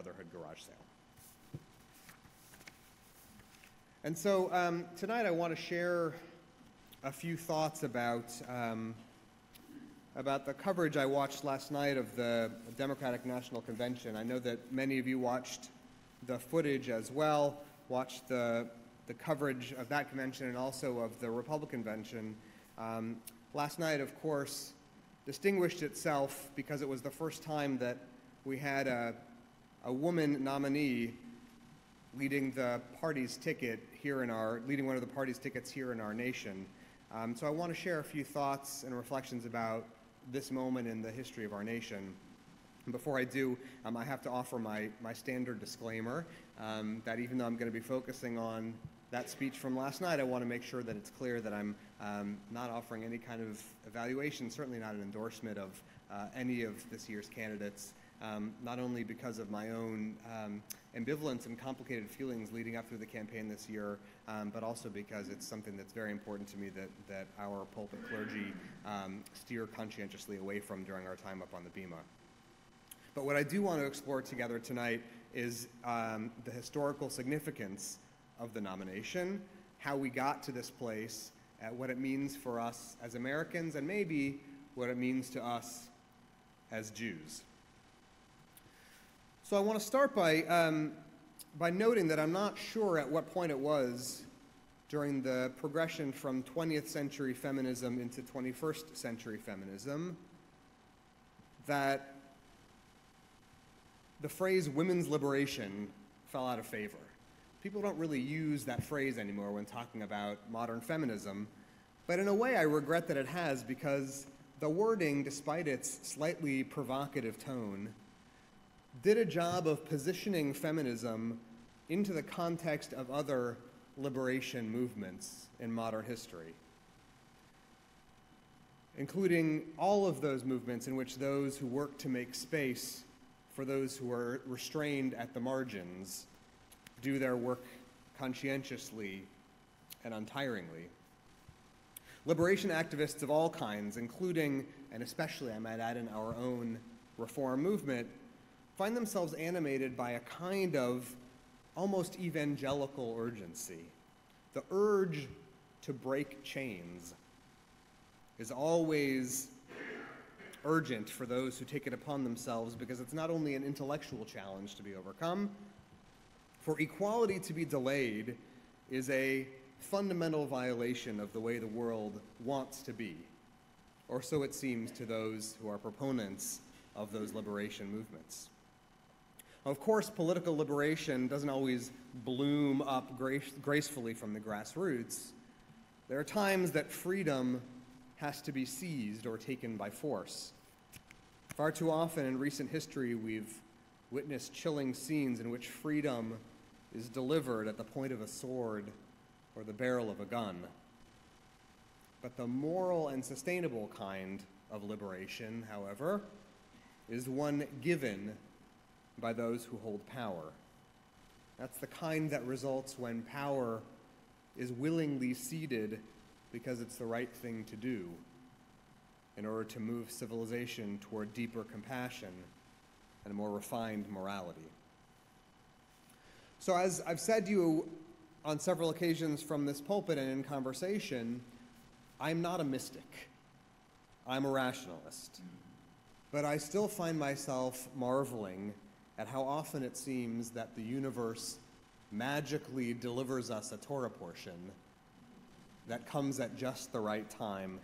Brotherhood garage sale. And so tonight I want to share a few thoughts about the coverage I watched last night of the Democratic National Convention. I know that many of you watched the footage as well, watched the coverage of that convention and also of the Republican convention. Last night, of course, distinguished itself because it was the first time that we had a woman nominee leading the party's ticket leading one of the party's tickets here in our nation. So I want to share a few thoughts and reflections about this moment in the history of our nation. And before I do, I have to offer my standard disclaimer that even though I'm going to be focusing on that speech from last night, I want to make sure that it's clear that I'm not offering any kind of evaluation, certainly not an endorsement of any of this year's candidates, not only because of my own ambivalence and complicated feelings leading up through the campaign this year, but also because it's something that's very important to me that our pulpit clergy steer conscientiously away from during our time up on the Bema. But what I do want to explore together tonight is the historical significance of the nomination, how we got to this place, what it means for us as Americans, and maybe what it means to us as Jews. So I want to start by noting that I'm not sure at what point it was during the progression from 20th century feminism into 21st century feminism that the phrase women's liberation fell out of favor. People don't really use that phrase anymore when talking about modern feminism, but in a way I regret that it has, because the wording, despite its slightly provocative tone, did a job of positioning feminism into the context of other liberation movements in modern history, including all of those movements in which those who work to make space for those who are restrained at the margins do their work conscientiously and untiringly. Liberation activists of all kinds, including, and especially I might add, in our own reform movement, find themselves animated by a kind of almost evangelical urgency. The urge to break chains is always urgent for those who take it upon themselves, because it's not only an intellectual challenge to be overcome. For equality to be delayed is a fundamental violation of the way the world wants to be, or so it seems to those who are proponents of those liberation movements. Of course, political liberation doesn't always bloom up gracefully from the grassroots. There are times that freedom has to be seized or taken by force. Far too often in recent history, we've witnessed chilling scenes in which freedom is delivered at the point of a sword or the barrel of a gun. But the moral and sustainable kind of liberation, however, is one given by those who hold power. That's the kind that results when power is willingly ceded because it's the right thing to do in order to move civilization toward deeper compassion and a more refined morality. So as I've said to you on several occasions from this pulpit and in conversation, I'm not a mystic. I'm a rationalist. But I still find myself marveling at how often it seems that the universe magically delivers us a Torah portion that comes at just the right time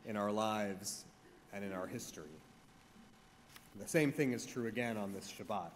in our lives and in our history. The same thing is true again on this Shabbat.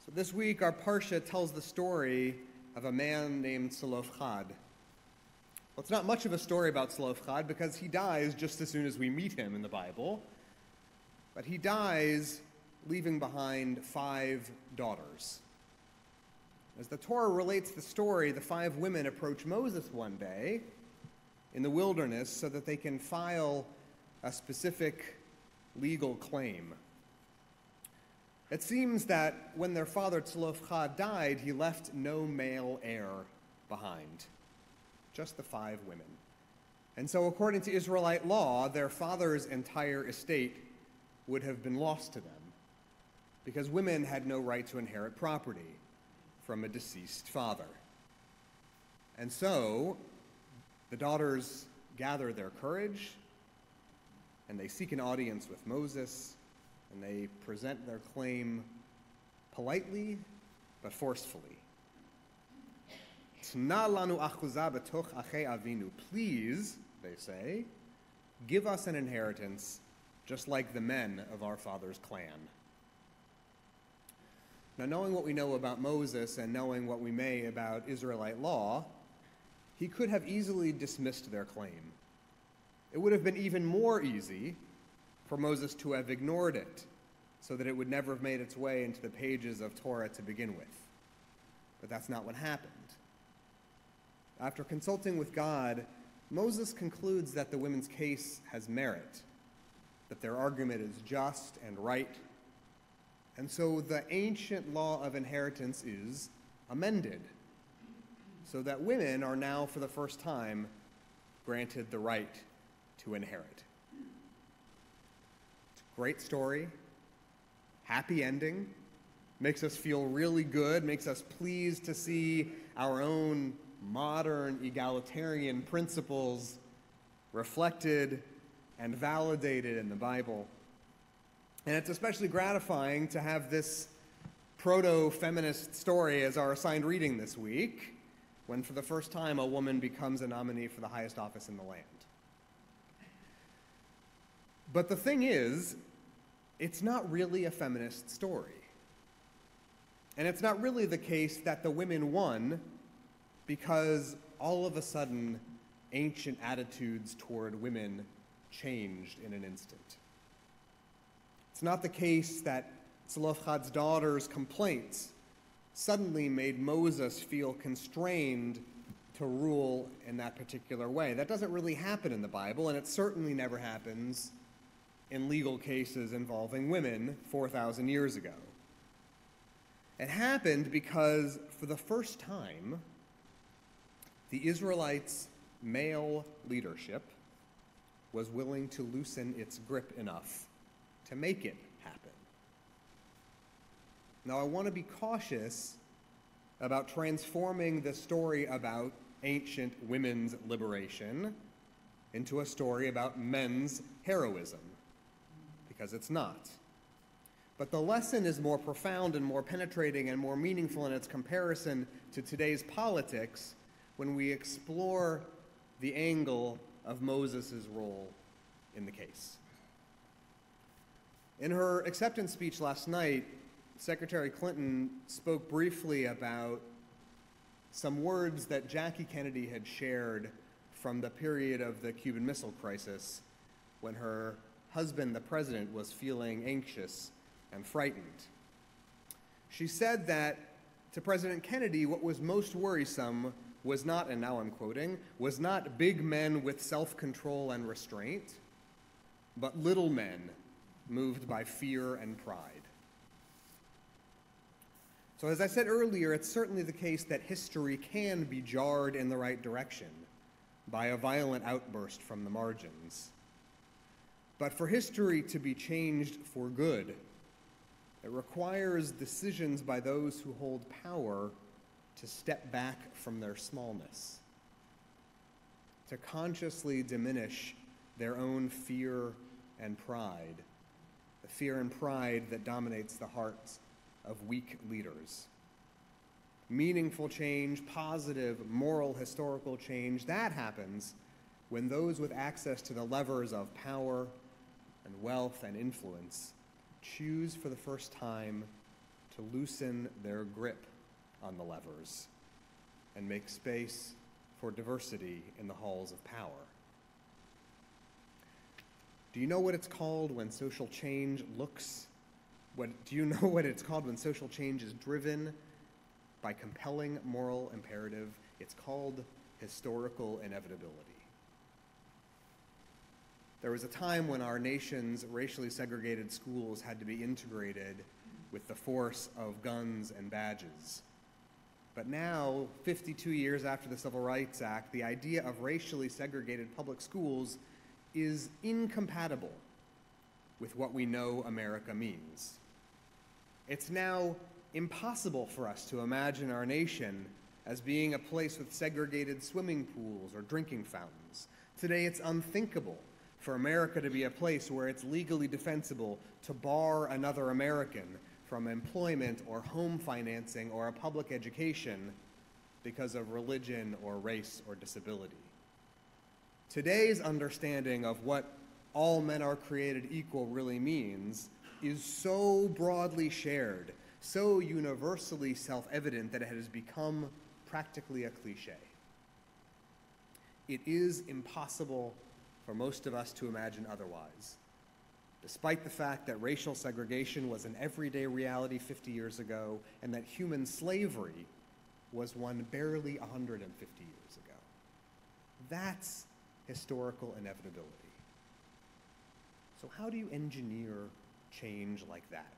So this week, our Parsha tells the story of a man named Tzlofchad. Well, it's not much of a story about Tzlofchad because he dies just as soon as we meet him in the Bible. But he dies leaving behind 5 daughters. As the Torah relates the story, the 5 women approach Moses one day in the wilderness so that they can file a specific legal claim. It seems that when their father Tzlofchad died, he left no male heir behind, just the 5 women. And so according to Israelite law, their father's entire estate would have been lost to them, because women had no right to inherit property from a deceased father. And so the daughters gather their courage, and they seek an audience with Moses, and they present their claim politely but forcefully. Tna lanu achuza betoch achei avinu. Please, they say, give us an inheritance just like the men of our father's clan. Now, knowing what we know about Moses and knowing what we may about Israelite law, he could have easily dismissed their claim. It would have been even more easy for Moses to have ignored it, so that it would never have made its way into the pages of Torah to begin with. But that's not what happened. After consulting with God, Moses concludes that the women's case has merit, that their argument is just and right, and so the ancient law of inheritance is amended, so that women are now, for the first time, granted the right to inherit. It's a great story, happy ending, makes us feel really good, makes us pleased to see our own modern egalitarian principles reflected and validated in the Bible. And it's especially gratifying to have this proto-feminist story as our assigned reading this week, when for the first time a woman becomes a nominee for the highest office in the land. But the thing is, it's not really a feminist story. And it's not really the case that the women won because all of a sudden ancient attitudes toward women changed in an instant. It's not the case that Zelophehad's daughter's complaints suddenly made Moses feel constrained to rule in that particular way. That doesn't really happen in the Bible, and it certainly never happens in legal cases involving women 4,000 years ago. It happened because, for the first time, the Israelites' male leadership was willing to loosen its grip enough to make it happen. Now, I want to be cautious about transforming the story about ancient women's liberation into a story about men's heroism, because it's not. But the lesson is more profound and more penetrating and more meaningful in its comparison to today's politics when we explore the angle of Moses' role in the case. In her acceptance speech last night, Secretary Clinton spoke briefly about some words that Jackie Kennedy had shared from the period of the Cuban Missile Crisis, when her husband, the president, was feeling anxious and frightened. She said that to President Kennedy, what was most worrisome was not, and now I'm quoting, was not big men with self-control and restraint, but little men moved by fear and pride. So as I said earlier, it's certainly the case that history can be jarred in the right direction by a violent outburst from the margins. But for history to be changed for good, it requires decisions by those who hold power to step back from their smallness, to consciously diminish their own fear and pride, the fear and pride that dominates the hearts of weak leaders. Meaningful change, positive, moral, historical change, that happens when those with access to the levers of power and wealth and influence choose for the first time to loosen their grip on the levers and make space for diversity in the halls of power. Do you know what it's called when social change do you know what it's called when social change is driven by compelling moral imperative? It's called historical inevitability. There was a time when our nation's racially segregated schools had to be integrated with the force of guns and badges. But now, 52 years after the Civil Rights Act, the idea of racially segregated public schools is incompatible with what we know America means. It's now impossible for us to imagine our nation as being a place with segregated swimming pools or drinking fountains. Today, it's unthinkable for America to be a place where it's legally defensible to bar another American from employment or home financing or a public education because of religion or race or disability. Today's understanding of what all men are created equal really means is so broadly shared, so universally self-evident that it has become practically a cliche. It is impossible for most of us to imagine otherwise, despite the fact that racial segregation was an everyday reality 50 years ago and that human slavery was one barely 150 years ago. That's historical inevitability. So how do you engineer change like that?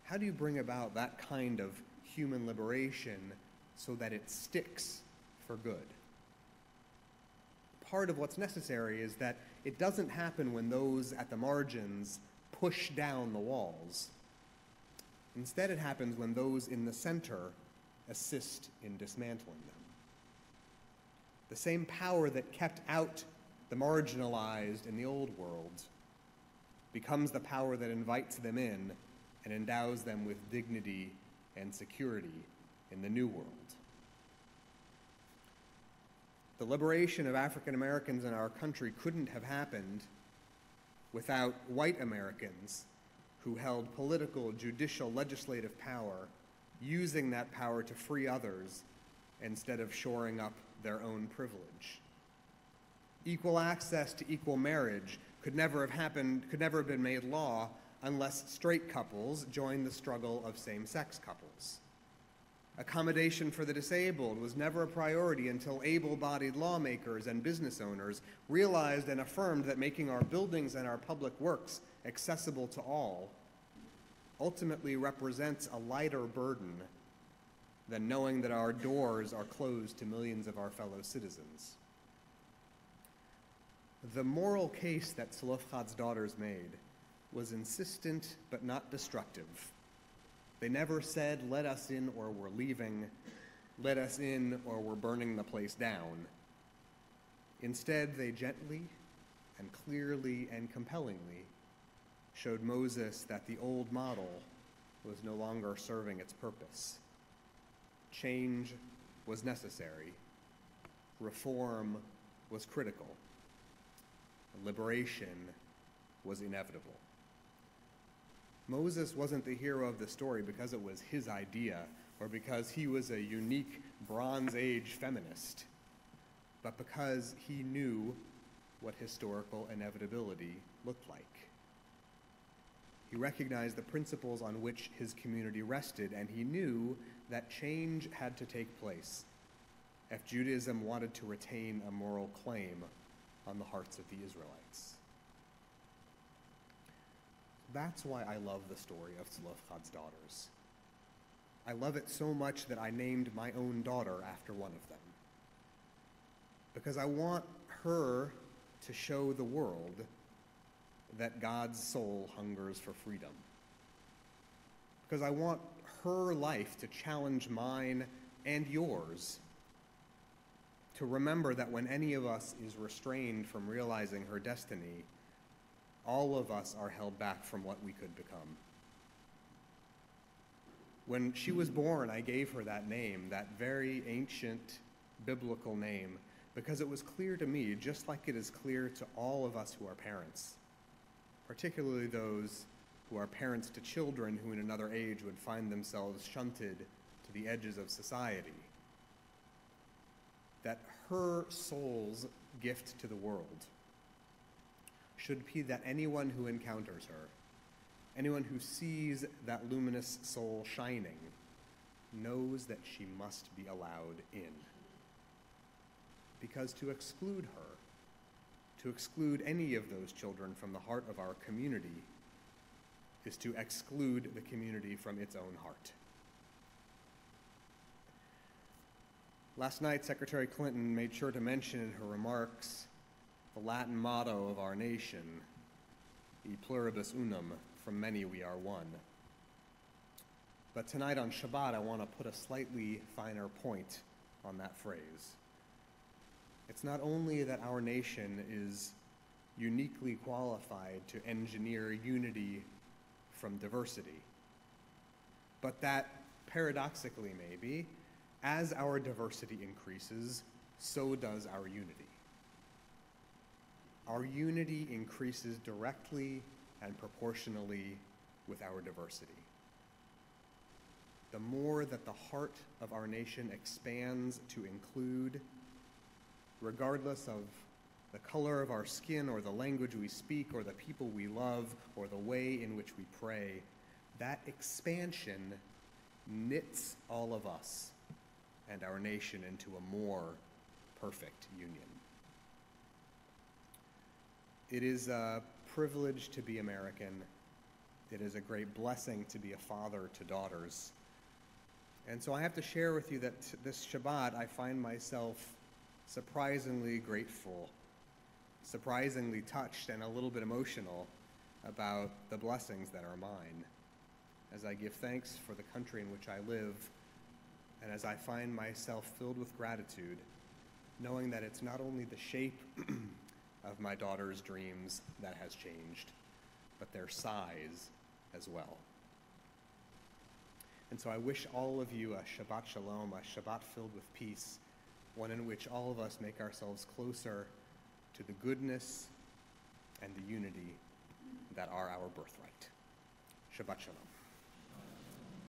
How do you bring about that kind of human liberation so that it sticks for good? Part of what's necessary is that it doesn't happen when those at the margins push down the walls. Instead, it happens when those in the center assist in dismantling them. The same power that kept out the marginalized in the old world becomes the power that invites them in and endows them with dignity and security in the new world. The liberation of African Americans in our country couldn't have happened without white Americans who held political, judicial, legislative power, using that power to free others instead of shoring up their own privilege. Equal access to equal marriage could never have been made law unless straight couples joined the struggle of same-sex couples. Accommodation for the disabled was never a priority until able-bodied lawmakers and business owners realized and affirmed that making our buildings and our public works accessible to all ultimately represents a lighter burden than knowing that our doors are closed to millions of our fellow citizens. The moral case that Zelophehad's daughters made was insistent but not destructive. They never said, "Let us in or we're leaving," "Let us in or we're burning the place down." Instead, they gently and clearly and compellingly showed Moses that the old model was no longer serving its purpose. Change was necessary. Reform was critical. Liberation was inevitable. Moses wasn't the hero of the story because it was his idea or because he was a unique Bronze Age feminist, but because he knew what historical inevitability looked like. He recognized the principles on which his community rested, and he knew that change had to take place if Judaism wanted to retain a moral claim on the hearts of the Israelites. That's why I love the story of Zelophehad's daughters. I love it so much that I named my own daughter after one of them. Because I want her to show the world that God's soul hungers for freedom. Because I want her life to challenge mine and yours, to remember that when any of us is restrained from realizing her destiny, all of us are held back from what we could become. When she was born, I gave her that name, that very ancient biblical name, because it was clear to me, just like it is clear to all of us who are parents, particularly those who are parents to children who in another age would find themselves shunted to the edges of society, that her soul's gift to the world should be that anyone who encounters her, anyone who sees that luminous soul shining, knows that she must be allowed in. Because to exclude her, to exclude any of those children from the heart of our community, is to exclude the community from its own heart. Last night, Secretary Clinton made sure to mention in her remarks the Latin motto of our nation, E pluribus unum, from many we are one. But tonight on Shabbat, I want to put a slightly finer point on that phrase. It's not only that our nation is uniquely qualified to engineer unity from diversity, but that, paradoxically maybe, as our diversity increases, so does our unity. Our unity increases directly and proportionally with our diversity. The more that the heart of our nation expands to include, regardless of the color of our skin or the language we speak or the people we love or the way in which we pray, that expansion knits all of us and our nation into a more perfect union. It is a privilege to be American. It is a great blessing to be a father to daughters. And so I have to share with you that this Shabbat I find myself surprisingly grateful, surprisingly touched, and a little bit emotional about the blessings that are mine, as I give thanks for the country in which I live, and as I find myself filled with gratitude, knowing that it's not only the shape of my daughter's dreams that has changed, but their size as well. And so I wish all of you a Shabbat Shalom, a Shabbat filled with peace, one in which all of us make ourselves closer to the goodness and the unity that are our birthright. Shabbat Shalom.